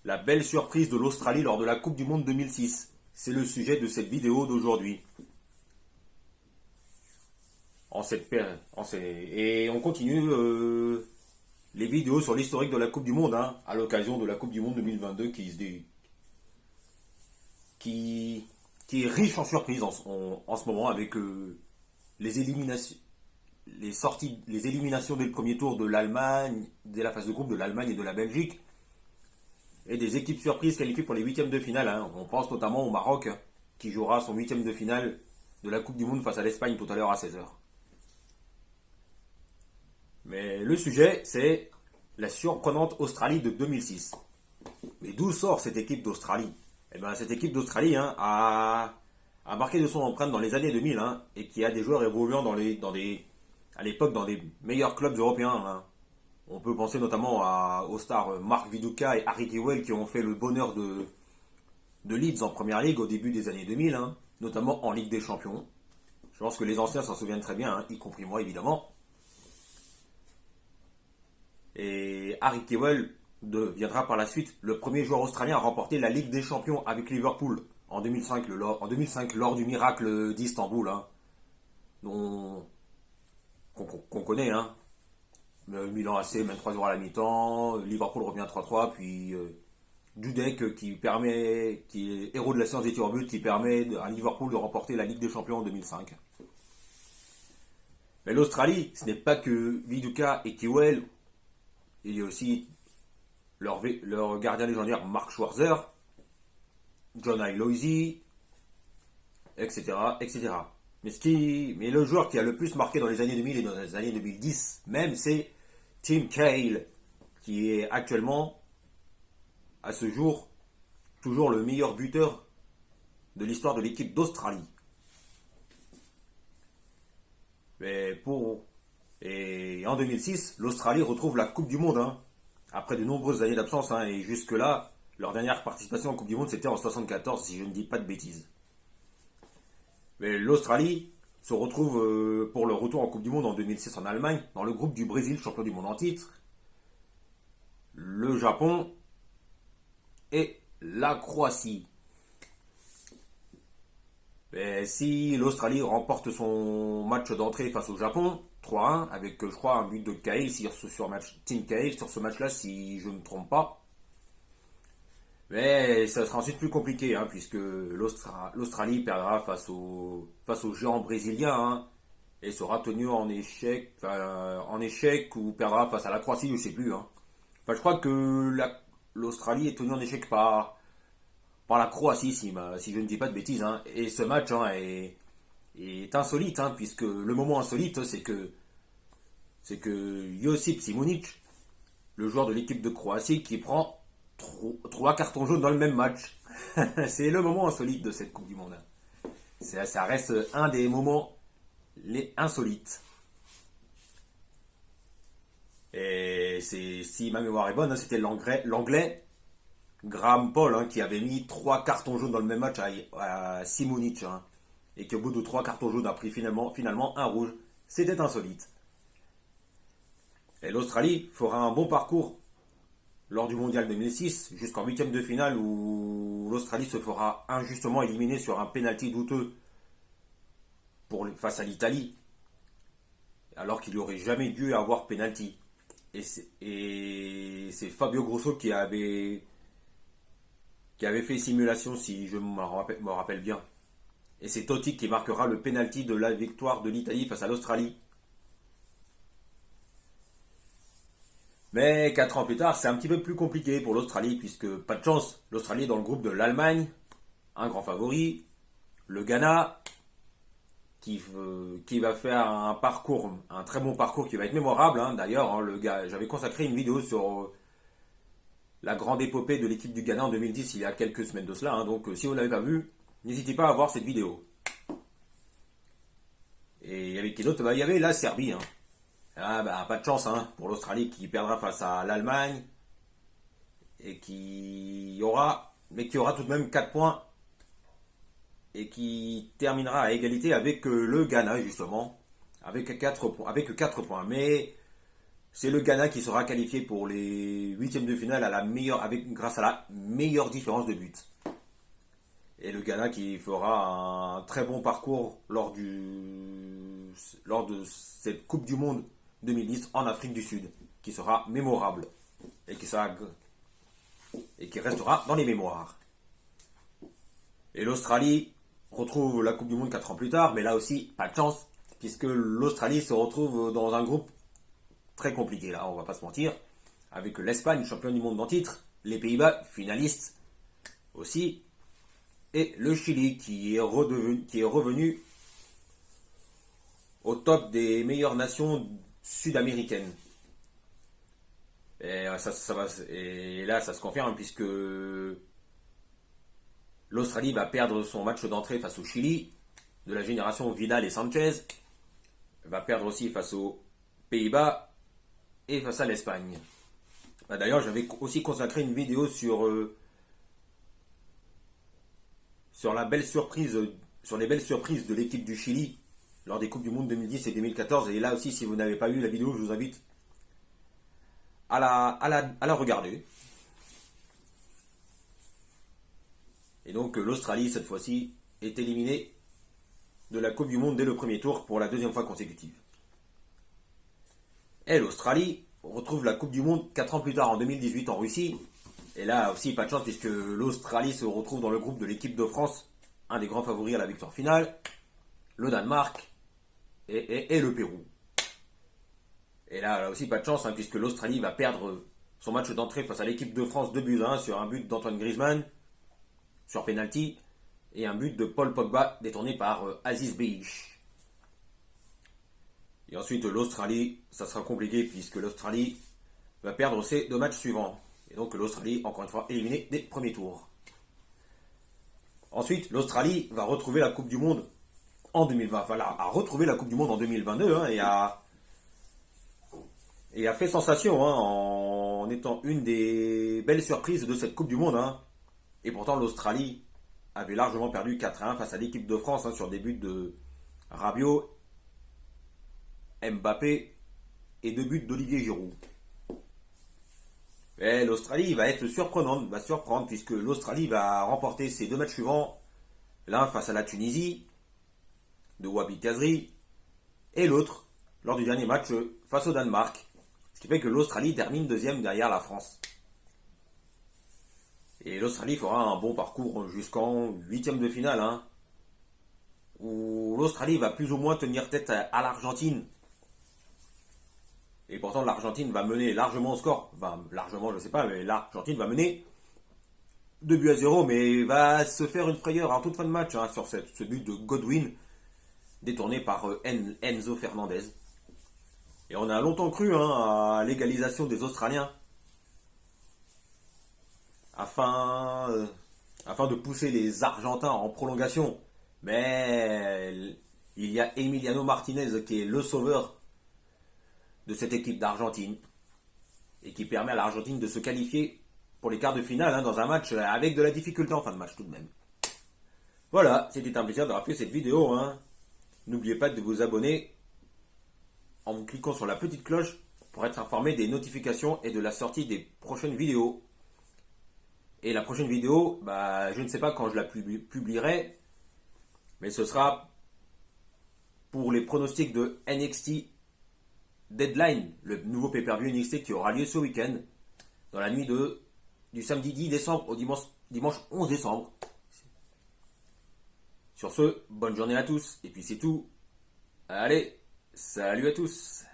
La belle surprise de l'Australie lors de la Coupe du Monde 2006. C'est le sujet de cette vidéo d'aujourd'hui. Et on continue les vidéos sur l'historique de la Coupe du Monde, à l'occasion de la Coupe du Monde 2022 qui est riche en surprises en ce moment avec les éliminations. Les éliminations dès le premier tour de l'Allemagne, dès la phase de groupe de l'Allemagne et de la Belgique, et des équipes surprises qualifiées pour les huitièmes de finale. On pense notamment au Maroc, qui jouera son huitième de finale de la Coupe du Monde face à l'Espagne tout à l'heure à 16h. Mais le sujet, c'est la surprenante Australie de 2006. Mais d'où sort cette équipe d'Australie? Eh bien, cette équipe d'Australie a marqué de son empreinte dans les années 2000 et qui a des joueurs évoluant à l'époque dans des meilleurs clubs européens. On peut penser notamment aux stars Mark Viduka et Harry Kewell qui ont fait le bonheur de Leeds en première ligue au début des années 2000, notamment en Ligue des Champions. Je pense que les anciens s'en souviennent très bien, y compris moi évidemment. Et Harry Kewell deviendra par la suite le premier joueur australien à remporter la Ligue des Champions avec Liverpool en 2005, lors du miracle d'Istanbul, qu'on connaît. Milan AC mène 3-0 à la mi-temps, Liverpool revient 3-3, puis Dudek qui est héros de la séance des tirs au but, qui permet à Liverpool de remporter la Ligue des Champions en 2005. Mais l'Australie, ce n'est pas que Viduka et Kewell, il y a aussi leur gardien légendaire Mark Schwarzer, John Aloisi, etc., etc. Mais le joueur qui a le plus marqué dans les années 2000 et dans les années 2010 même, c'est Tim Cahill, qui est actuellement, à ce jour, toujours le meilleur buteur de l'histoire de l'équipe d'Australie. Et en 2006, l'Australie retrouve la Coupe du Monde, après de nombreuses années d'absence, et jusque-là, leur dernière participation en Coupe du Monde, c'était en 1974, si je ne dis pas de bêtises. Mais l'Australie se retrouve pour le retour en Coupe du Monde en 2006 en Allemagne, dans le groupe du Brésil, champion du monde en titre, le Japon et la Croatie. Mais si l'Australie remporte son match d'entrée face au Japon, 3-1, avec je crois un but de Cahill Tim Cahill sur ce match-là, si je ne me trompe pas. Mais ça sera ensuite plus compliqué, puisque l'Australie perdra face au géant brésilien, et sera tenue en échec ou perdra face à la Croatie, je ne sais plus. Je crois que l'Australie est tenue en échec par la Croatie, si je ne dis pas de bêtises. Et ce match est insolite, puisque le moment insolite, c'est que Josip Simonic, le joueur de l'équipe de Croatie, qui prend 3 cartons jaunes dans le même match. C'est le moment insolite de cette Coupe du Monde. Ça reste un des moments insolites. Et si ma mémoire est bonne, c'était l'anglais Graham Paul qui avait mis 3 cartons jaunes dans le même match à Simonic. Et qu'au bout de 3 cartons jaunes a pris finalement un rouge. C'était insolite. Et l'Australie fera un bon parcours lors du mondial 2006, jusqu'en huitième de finale où l'Australie se fera injustement éliminer sur un pénalty douteux face à l'Italie, alors qu'il n'aurait jamais dû avoir pénalty. Et c'est Fabio Grosso qui avait fait simulation, si je me rappelle bien. Et c'est Totti qui marquera le pénalty de la victoire de l'Italie face à l'Australie. Mais 4 ans plus tard, c'est un petit peu plus compliqué pour l'Australie, puisque, pas de chance, l'Australie est dans le groupe de l'Allemagne, un grand favori, le Ghana, qui va faire un très bon parcours qui va être mémorable. D'ailleurs, j'avais consacré une vidéo sur la grande épopée de l'équipe du Ghana en 2010, il y a quelques semaines de cela. Donc, si vous ne l'avez pas vu, n'hésitez pas à voir cette vidéo. Et il y avait qui d'autre? Il y avait la Serbie. Pas de chance pour l'Australie qui perdra face à l'Allemagne et qui aura tout de même 4 points et qui terminera à égalité avec le Ghana justement avec 4 points. Mais C'est le Ghana qui sera qualifié pour les huitièmes de finale grâce à la meilleure différence de but. Et le Ghana qui fera un très bon parcours lors de cette Coupe du Monde 2010 en Afrique du Sud, qui sera mémorable et qui restera dans les mémoires. Et l'Australie retrouve la Coupe du Monde 4 ans plus tard, mais là aussi, pas de chance, puisque l'Australie se retrouve dans un groupe très compliqué, là, on va pas se mentir, avec l'Espagne, championne du monde en titre, les Pays-Bas, finalistes aussi, et le Chili, qui est revenu au top des meilleures nations sud-américaines. Et là, ça se confirme, puisque l'Australie va perdre son match d'entrée face au Chili, de la génération Vidal et Sanchez, va perdre aussi face aux Pays-Bas et face à l'Espagne. D'ailleurs, j'avais aussi consacré une vidéo sur les belles surprises de l'équipe du Chili lors des Coupes du Monde 2010 et 2014. Et là aussi, si vous n'avez pas vu la vidéo, je vous invite à la regarder. Et donc l'Australie, cette fois-ci, est éliminée de la Coupe du Monde dès le premier tour pour la deuxième fois consécutive. Et l'Australie retrouve la Coupe du Monde 4 ans plus tard, en 2018, en Russie. Et là aussi, pas de chance, puisque l'Australie se retrouve dans le groupe de l'équipe de France, un des grands favoris à la victoire finale, le Danemark et le Pérou. Et là aussi, pas de chance, puisque l'Australie va perdre son match d'entrée face à l'équipe de France 2-1 sur un but d'Antoine Griezmann, sur penalty, et un but de Paul Pogba détourné par Aziz Beich. Et ensuite, l'Australie, ça sera compliqué, puisque l'Australie va perdre ses 2 matchs suivants. Et donc l'Australie, encore une fois, éliminée des premiers tours. Ensuite, l'Australie va retrouver la Coupe du Monde en 2020. Enfin, a retrouvé la Coupe du Monde en 2022 et a fait sensation en étant une des belles surprises de cette Coupe du Monde. Et pourtant, l'Australie avait largement perdu 4-1 face à l'équipe de France sur des buts de Rabiot, Mbappé et 2 buts d'Olivier Giroud. Et l'Australie va surprendre, puisque l'Australie va remporter ses 2 matchs suivants, l'un face à la Tunisie de Wabi Kazri et l'autre lors du dernier match face au Danemark. Ce qui fait que l'Australie termine deuxième derrière la France. Et l'Australie fera un bon parcours jusqu'en 8e de finale, où l'Australie va plus ou moins tenir tête à l'Argentine. Et pourtant, l'Argentine va mener largement au score. Enfin, largement, je ne sais pas, mais l'Argentine va mener 2-0, mais va se faire une frayeur en toute fin de match sur ce but de Godwin, détourné par Enzo Fernandez. Et on a longtemps cru à l'égalisation des Australiens, afin de pousser les Argentins en prolongation. Mais il y a Emiliano Martinez qui est le sauveur de cette équipe d'Argentine et qui permet à l'Argentine de se qualifier pour les quarts de finale dans un match avec de la difficulté en fin de match tout de même. Voilà, c'était un plaisir d'avoir fait cette vidéo. N'oubliez pas de vous abonner en vous cliquant sur la petite cloche pour être informé des notifications et de la sortie des prochaines vidéos. Et la prochaine vidéo, je ne sais pas quand je la publierai, mais ce sera pour les pronostics de NXT Deadline, le nouveau pay-per-view NXT qui aura lieu ce week-end, dans la nuit du samedi 10 décembre au dimanche 11 décembre. Sur ce, bonne journée à tous, et puis c'est tout. Allez, salut à tous.